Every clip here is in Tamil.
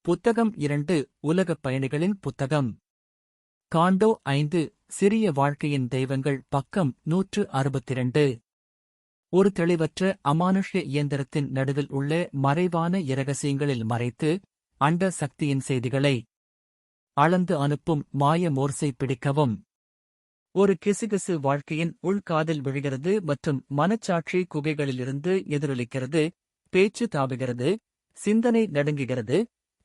புத்தகம் 2 உலகப் பயணிகளின் புத்தகம். காண்டோ 5 சிறிய வாழ்க்கையின் தெய்வங்கள் பக்கம் 162. ஒரு தெளிவற்ற அமானுஷ்ய இயந்திரத்தின் நடுவில் உள்ள மறைவான இரகசியங்களில் மறைத்து, அண்ட சக்தியின் செய்திகளை அளந்து அனுப்பும் மாய மோர்ஸை பிடிக்கவும். ஒரு கிசுகிசு வாழ்க்கையின் உள்காதில் விழுகிறது மற்றும் மனச்சாட்சி குகைகளிலிருந்து எதிரொலிக்கிறது, பேச்சு தாவுகிறது, சிந்தனை நடுங்குகிறது,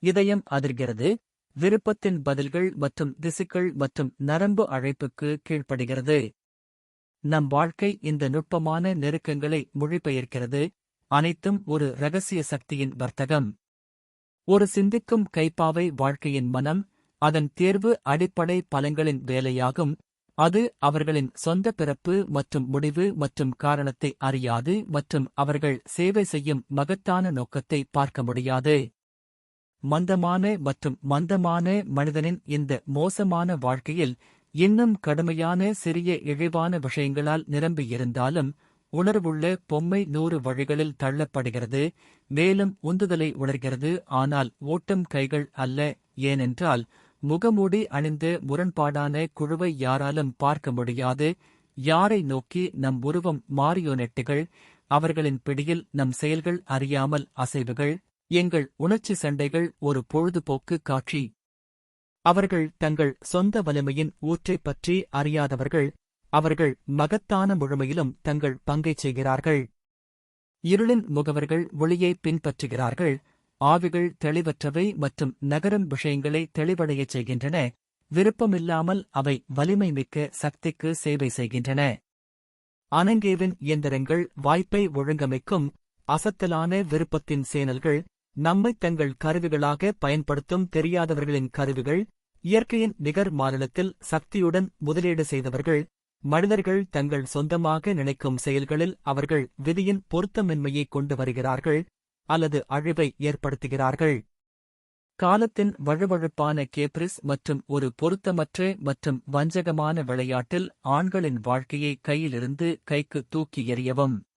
இதயம் அதிர்கிறது, விருப்பத்தின் பதில்கள் மற்றும் திசுக்கள் மற்றும் நரம்பு அழைப்புக்கு கீழ்ப்படுகிறது. நம் வாழ்க்கை இந்த நுட்பமான நெருக்கங்களை மொழிபெயர்க்கிறது, அனைத்தும் ஒரு இரகசிய சக்தியின் வர்த்தகம். ஒரு சிந்திக்கும் கைப்பாவை வாழ்க்கையின் மனம், அதன் தேர்வு அடிப்படை பலங்களின் வேலையாகும். அது அவர்களின் சொந்த பிறப்பு மற்றும் முடிவு மற்றும் காரணத்தை அறியாது மற்றும் அவர்கள் சேவை செய்யும் மகத்தான நோக்கத்தை பார்க்க முடியாது. மந்தமான மற்றும் மந்தமான மனிதனின் இந்த மோசமான வாழ்க்கையில் இன்னும் கடுமையான சிறிய இழிவான விஷயங்களால் நிரம்பியிருந்தாலும், உணர்வுள்ள பொம்மை 100 வழிகளில் தள்ளப்படுகிறது, மேலும் உந்துதலை உணர்கிறது, ஆனால் ஓட்டம் கைகள் அல்ல. ஏனென்றால் முகமூடி அணிந்த முரண்பாடான குழுவை யாராலும் பார்க்க முடியாது. யாரை நோக்கி நம் உருவம் மாரியோனெட்டுகள், அவர்களின் பிடியில் நம் செயல்கள் அறியாமல் அசைவுகள், எங்கள் உணர்ச்சி சண்டைகள் ஒரு பொழுதுபோக்கு காட்சி. அவர்கள் தங்கள் சொந்த வலிமையின் ஊற்றைப் பற்றி அறியாதவர்கள், அவர்கள் மகத்தான முழுமையிலும் தங்கள் பங்கைச் செய்கிறார்கள். இருளின் முகவர்கள் ஒளியை பின்பற்றுகிறார்கள். ஆவிகள் தெளிவற்றவை மற்றும் நகரும் விஷயங்களை தெளிவடையச் செய்கின்றன. விருப்பமில்லாமல் அவை வலிமை மிக்க சக்திக்கு சேவை செய்கின்றன. அனங்கேவின் இயந்திரங்கள் வாய்ப்பை ஒழுங்கமைக்கும் அசத்தலான விருப்பத்தின் சேனல்கள், நம்மை தங்கள் கருவிகளாக பயன்படுத்தும் தெரியாதவர்களின் கருவிகள், இயற்கையின் நிகர் மாநிலத்தில் சக்தியுடன் முதலீடு செய்தவர்கள், மனிதர்கள் தங்கள் சொந்தமாக நினைக்கும் செயல்களில் அவர்கள் விதியின் பொருத்தமின்மையை கொண்டு வருகிறார்கள் அல்லது அழிவை ஏற்படுத்துகிறார்கள். காலத்தின் வழுவழுப்பான கேப்ரிஸ் மற்றும் ஒரு பொருத்தமற்ற மற்றும் வஞ்சகமான விளையாட்டில் ஆண்களின் வாழ்க்கையை கையிலிருந்து கைக்கு தூக்கி எறியவும்.